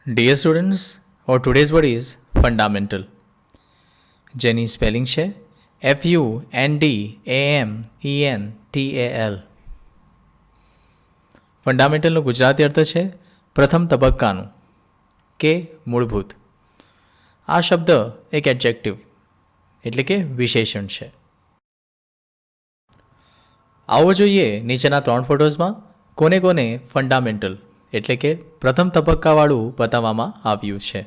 Dear students, our today's word is fundamental. જેની spelling છે FUNDAMENTAL. ફંડામેન્ટલનો Gujarati અર્થ છે પ્રથમ તબક્કાનું કે મૂળભૂત. આ શબ્દ એક એડજેક્ટિવ એટલે કે વિશેષણ છે. આવો જોઈએ નીચેના 3 ફોટોઝમાં કોને કોને ફંડામેન્ટલ એટલે કે પ્રથમ તબક્કાવાળું બતાવવામાં આવ્યું છે.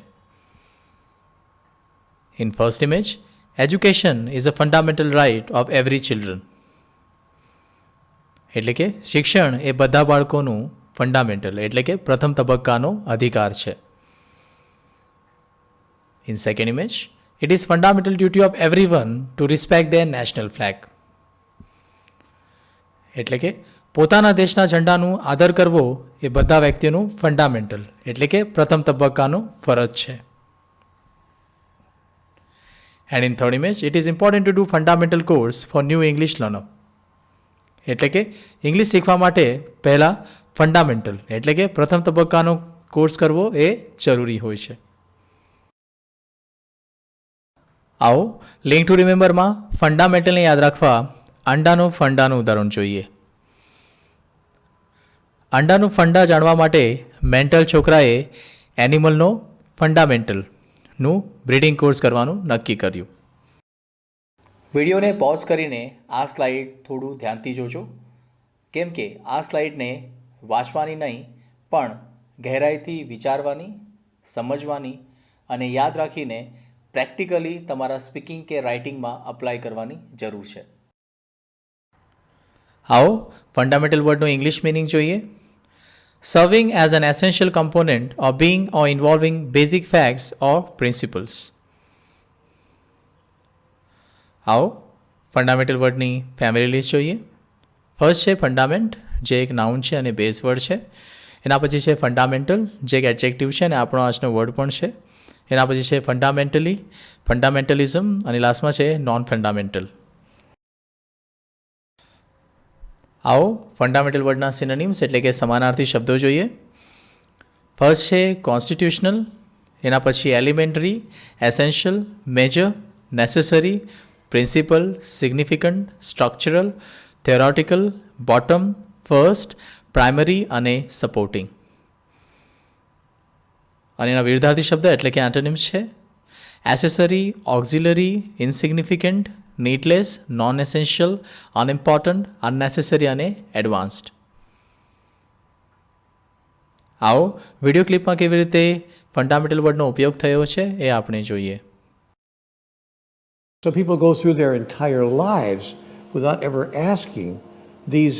In first image, education is a fundamental right of every children. એટલે કે શિક્ષણ એ બધા બાળકોનું ફંડામેન્ટલ એટલે કે પ્રથમ તબક્કાનો અધિકાર છે. In second image, it is fundamental duty of everyone to respect their national flag. એટલે કે પોતાના દેશના ઝંડાનું આદર કરવો એ બધા વ્યક્તિઓનું ફંડામેન્ટલ એટલે કે પ્રથમ તબક્કાનું ફરજ છે. And in third image, it is important to do fundamental course for new English learner. એટલે કે ઇંગ્લિશ શીખવા માટે પહેલાં ફંડામેન્ટલ એટલે કે પ્રથમ તબક્કાનો કોર્સ કરવો એ જરૂરી હોય છે. આવો લિંક ટુ રિમેમ્બરમાં ફંડામેન્ટલને યાદ રાખવા અંડાનું ફંડાનું ઉદાહરણ જોઈએ. અંડાનું ફંડા જાણવા માટે મેન્ટલ છોકરાએ એનિમલનો ફંડામેન્ટલનું બ્રીડિંગ કોર્સ કરવાનું નક્કી કર્યું. વિડીયોને પોઝ કરીને આ સ્લાઇડ થોડું ધ્યાનથી જોજો, કેમ કે આ સ્લાઇડને વાંચવાની નહીં પણ ગહેરાઈથી વિચારવાની, સમજવાની અને યાદ રાખીને પ્રેક્ટિકલી તમારા સ્પીકિંગ કે રાઇટિંગમાં અપ્લાય કરવાની જરૂર છે. આવો ફંડામેન્ટલ વર્ડનો ઇંગ્લિશ મિનિંગ જોઈએ. Serving as an essential component of being or involving basic facts or principles. આવો ફંડામેન્ટલ વર્ડની ફેમિલી લિસ્ટ જોઈએ. ફર્સ્ટ છે ફંડામેન્ટ, જે એક નાઉન છે અને બેઝ વર્ડ છે. એના પછી છે ફંડામેન્ટલ, જે એક એડજેક્ટિવ છે અને આપણો આજનો વર્ડ પણ છે. એના પછી છે ફંડામેન્ટલી, ફંડામેન્ટલિઝમ અને લાસ્ટમાં છે નોન ફંડામેન્ટલ. આવો ફંડામેન્ટલ વર્ડના સિનોનિમ્સ એટલે કે સમાનાર્થી શબ્દો જોઈએ. ફર્સ્ટ છે કોન્સ્ટિટ્યુશનલ, એના પછી elementary, essential, major, necessary, principal, significant, structural, theoretical, bottom, first, primary અને સપોર્ટિંગ. અને એના વિરુદ્ધાર્થી શબ્દ એટલે કે એન્ટોનિમ્સ છે accessory, auxiliary, insignificant, needless, non essential, unimportant, unnecessary અને એડવાન્સ્ડ. આવો વિડીયો ક્લિપમાં કેવી રીતે ફંડામેન્ટલ વર્ડનો ઉપયોગ થયો છે એ આપણે જોઈએ. So people go through their entire lives without ever asking these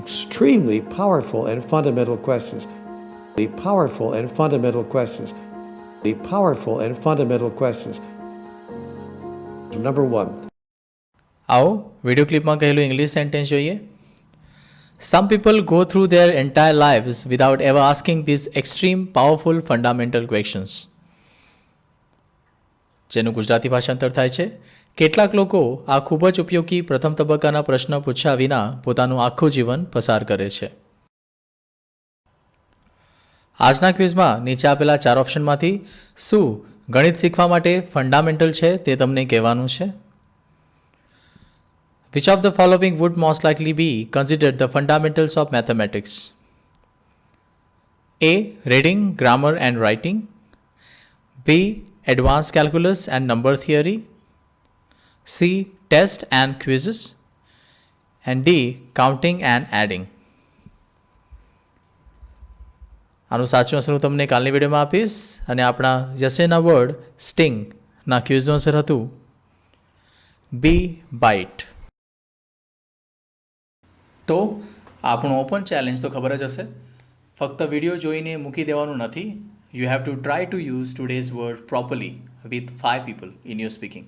extremely powerful and fundamental questions. The powerful and fundamental questions. The powerful and fundamental questions. Number 1. આવો વિડીયો ક્લિપમાં કહેલું ઇંગ્લિશ સેન્ટેન્સ જોઈએ. Some people go through their entire lives without ever asking these extreme, powerful, fundamental questions. જેનું ગુજરાતી ભાષાંતર થાય છે કેટલાક લોકો આ ખૂબ જ ઉપયોગી પ્રથમ તબક્કાના પ્રશ્ન પૂછ્યા વિના પોતાનું આખું જીવન પસાર કરે છે. આજના ક્વિઝમાં નીચે આપેલા 4 ઓપ્શનમાંથી શું ગણિત શીખવા માટે ફંડામેન્ટલ છે તે તમને કહેવાનું છે. Which of the following would most likely be considered the fundamentals of mathematics? A. Reading, grammar and writing. B. Advanced calculus and number theory. C. Test and quizzes. And D. Counting and adding. આનું સાચું answer હું તમને કાલની વિડીયોમાં આપીશ અને આપણા યસેના word સ્ટિંગના ક્વિઝનું answer હતું બી. બાઇટ. તો આપણું ઓપન ચેલેન્જ તો ખબર જ હશે, ફક્ત વિડીયો જોઈને મૂકી દેવાનું નથી. You have to try to use today's word properly with 5 people in your speaking.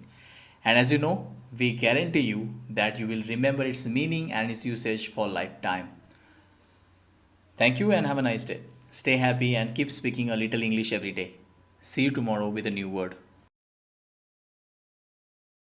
And as you know, we guarantee you that you will remember its meaning and its usage for lifetime. Thank you and have a nice day. Stay happy and keep speaking a little English every day. See you tomorrow with a new word.